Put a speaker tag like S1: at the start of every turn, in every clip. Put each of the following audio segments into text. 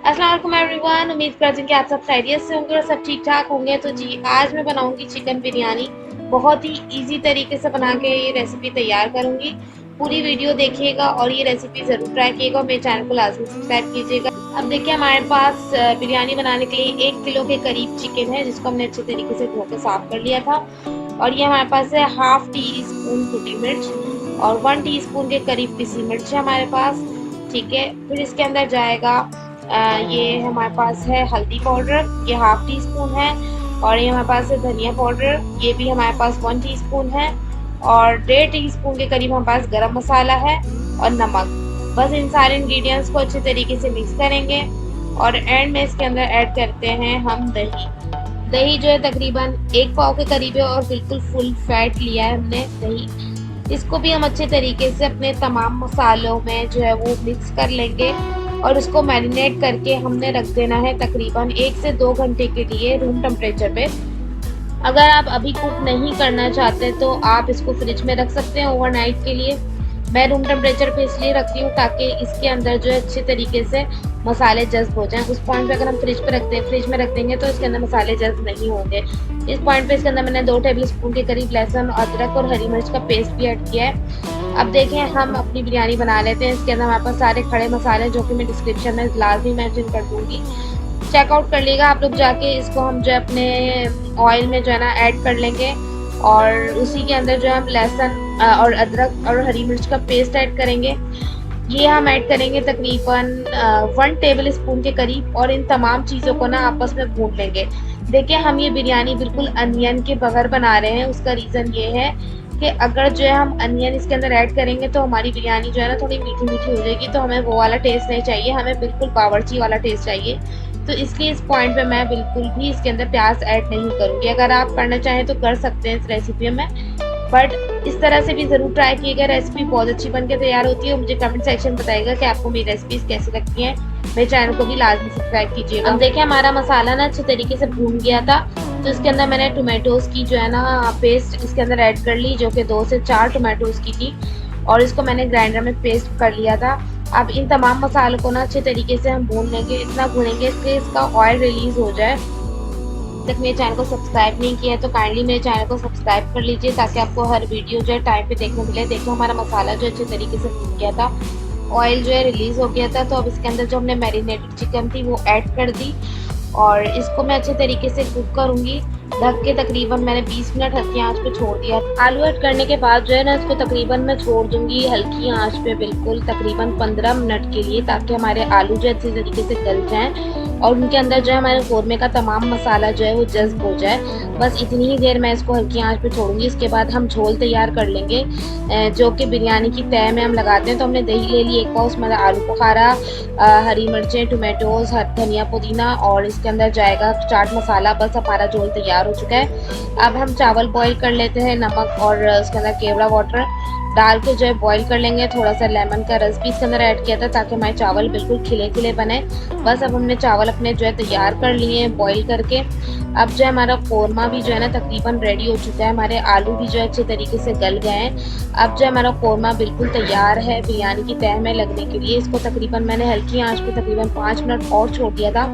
S1: अस्सलाम वालेकुम एवरीवन। उम्मीद करती हूँ कि आप सब खैरियत से होंगे और सब ठीक ठाक होंगे। तो जी आज मैं बनाऊंगी चिकन बिरयानी। बहुत ही इजी तरीके से बना के ये रेसिपी तैयार करूंगी। पूरी वीडियो देखिएगा और ये रेसिपी ज़रूर ट्राई कीजिएगा और मेरे चैनल को लाजमी सब्सक्राइब कीजिएगा। अब देखिए हमारे पास बिरयानी बनाने के लिए 1 किलो के करीब चिकन है, जिसको हमने अच्छे तरीके से धो के साफ कर लिया था। और ये हमारे पास है हाफ टी स्पून कुटी मिर्च और 1 टीस्पून के करीब पिसी मिर्च है हमारे पास। ठीक है, फिर इसके अंदर जाएगा ये हमारे पास है हल्दी पाउडर, ये हाफ टी स्पून है। और ये हमारे पास है धनिया पाउडर, ये भी हमारे पास 1 टीस्पून है। और 1.5 टीस्पून के करीब हमारे पास गरम मसाला है और नमक। बस इन सारे इंग्रेडिएंट्स को अच्छे तरीके से मिक्स करेंगे और एंड में इसके अंदर ऐड करते हैं हम दही। दही जो है तकरीबन 1 पाव के करीब है और बिल्कुल फुल फैट लिया है हमने दही। इसको भी हम अच्छे तरीके से अपने तमाम मसालों में जो है वो मिक्स कर लेंगे और उसको मैरिनेट करके हमने रख देना है तकरीबन 1 से 2 घंटे के लिए रूम टेम्परेचर पे। अगर आप अभी कुक नहीं करना चाहते तो आप इसको फ्रिज में रख सकते हैं ओवरनाइट के लिए। मैं रूम टेम्परेचर पे इसलिए रखती हूँ ताकि इसके अंदर जो है अच्छे तरीके से मसाले जज्ब हो जाएं। उस पॉइंट पे अगर हम फ्रिज में रख देंगे तो इसके अंदर मसाले जज्ब नहीं होंगे। इस पॉइंट पे इसके अंदर मैंने 2 टेबल स्पून के करीब लहसुन, अदरक और हरी मिर्च का पेस्ट भी ऐड किया है। अब देखें हम अपनी बिरयानी बना लेते हैं। इसके अंदर हमारे पास सारे खड़े मसाले जो कि मैं डिस्क्रिप्शन में लाजमी मेंशन कर दूंगी, चेकआउट कर लीजिएगा आप लोग जाके। इसको हम जो अपने ऑयल में जो है ना ऐड कर लेंगे और उसी के अंदर जो है हम लहसुन और अदरक और हरी मिर्च का पेस्ट ऐड करेंगे। ये हम ऐड करेंगे तकरीबन 1 टेबल स्पून के करीब और इन तमाम चीज़ों को ना आपस में भून लेंगे। देखिए हम ये बिरयानी बिल्कुल अनियन के बगैर बना रहे हैं। उसका रीज़न ये है कि अगर जो है हम अनियन इसके अंदर ऐड करेंगे तो हमारी बिरयानी जो है ना थोड़ी मीठी मीठी हो जाएगी, तो हमें वो वाला टेस्ट नहीं चाहिए, हमें बिल्कुल बावर्ची वाला टेस्ट चाहिए। तो इसलिए इस पॉइंट पे मैं बिल्कुल भी इसके अंदर प्याज ऐड नहीं करूँगी। अगर आप करना चाहें तो कर सकते हैं इस रेसिपी में, बट इस तरह से भी ज़रूर ट्राई कीजिएगा। रेसिपी बहुत अच्छी बन के तैयार होती है। मुझे कमेंट सेक्शन बताइएगा कि आपको मेरी रेसिपीज़ कैसी लगती हैं। मेरे चैनल को भी लाजमी सब्सक्राइब कीजिएगा। अब देखिए हमारा मसाला ना अच्छे तरीके से भून गया था, तो इसके अंदर मैंने टोमेटोज़ की जो है ना पेस्ट इसके अंदर ऐड कर ली, जो कि 2 से 4 टोमेटोज़ की थी और इसको मैंने ग्राइंडर में पेस्ट कर लिया था। अब इन तमाम मसालों को ना अच्छे तरीके से हम भून लेंगे, इतना भूनेंगे कि इसका ऑयल रिलीज़ हो जाए। तक मेरे चैनल को सब्सक्राइब नहीं किया है तो काइंडली मेरे चैनल को सब्सक्राइब कर लीजिए ताकि आपको हर वीडियो जो है टाइम पे देखने मिले। देखो हमारा मसाला जो अच्छे तरीके से भून गया था, ऑयल जो है रिलीज़ हो गया था। तो अब इसके अंदर जो हमने मैरिनेटेड चिकन थी वो ऐड कर दी और इसको मैं अच्छे तरीके से कुक करूँगी। ढक के तकरीबन मैंने 20 मिनट हल्की आंच पे छोड़ दिया। आलू ऐड करने के बाद जो है ना इसको तकरीबन मैं छोड़ दूंगी हल्की आंच पे बिल्कुल तकरीबन 15 मिनट के लिए, ताकि हमारे आलू जो अच्छे तरीके से गल जाएं और उनके अंदर जो है हमारे कौरमे का तमाम मसाला जो है वो जज्ब हो जाए। बस इतनी ही देर मैं इसको हल्की आंच पे छोड़ूंगी। इसके बाद हम झोल तैयार कर लेंगे जो कि बिरयानी की तय में हम लगाते हैं। तो हमने दही ले ली 1 पाव, उसमें आलू बुखारा, हरी मिर्चें, टोमेटोज़, धनिया पुदीना और इसके अंदर जाएगा चाट मसाला। बस हमारा झोल तैयार हो चुका है। अब हम चावल बॉईल कर लेते हैं, नमक और उसके अंदर केवड़ा वाटर डाल के जो है बॉईल कर लेंगे। थोड़ा सा लेमन का रस भी इसके अंदर ऐड किया था ताकि हमारे चावल बिल्कुल खिले खिले बने। बस अब हमने चावल अपने जो है तैयार कर लिए हैं बॉईल करके। अब जो है हमारा कौरमा भी जो है ना तकरीबन रेडी हो चुका है, हमारे आलू भी जो है अच्छे तरीके से गल गए हैं। अब जो है हमारा कौरमा बिल्कुल तैयार है बिरयानी की तह में लगने के लिए। इसको तकरीबन मैंने हल्की आंच पे तकरीबन 5 मिनट और छोड़ दिया था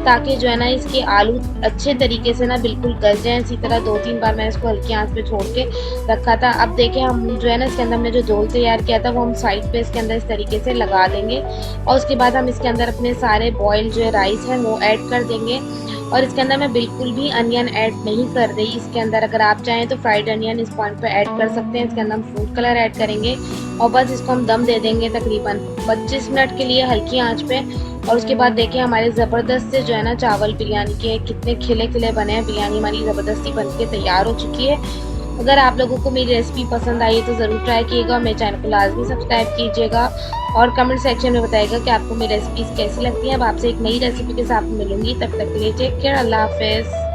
S1: ताकि जो है ना इसके आलू अच्छे तरीके से ना बिल्कुल गल जाएँ। इसी तरह 2-3 बार मैंने इसको हल्की आंच पे छोड़ के रखा था। अब देखिए हम जो है ना इसके अंदर हमने जो झोल तैयार किया था वो हम साइड पे इसके अंदर इस तरीके से लगा देंगे और उसके बाद हम इसके अंदर अपने सारे बॉयल जो है राइस है वो ऐड कर देंगे। और इसके अंदर मैं बिल्कुल भी अनियन ऐड नहीं कर रही। इसके अंदर अगर आप चाहें तो फ्राइड अनियन इस पॉइंट पे ऐड कर सकते हैं। इसके अंदर हम फूड कलर ऐड करेंगे और बस इसको हम दम दे देंगे तकरीबन 25 मिनट के लिए हल्की आंच पे। और उसके बाद देखिए हमारे ज़बरदस्त से जो है ना चावल बिरयानी के कितने खिले खिले बने हैं। बिरयानी हमारी ज़बरदस्ती बन के तैयार हो चुकी है। अगर आप लोगों को मेरी रेसिपी पसंद आई है तो ज़रूर ट्राई कीजिएगा। मेरे चैनल को लाजमी सब्सक्राइब कीजिएगा और कमेंट सेक्शन में बताइएगा कि आपको मेरी रेसिपीज़ कैसी लगती हैं। अब आपसे एक नई रेसिपी के साथ मिलूंगी, तब तक के लिए टेक केयर, अल्लाह हाफिज़।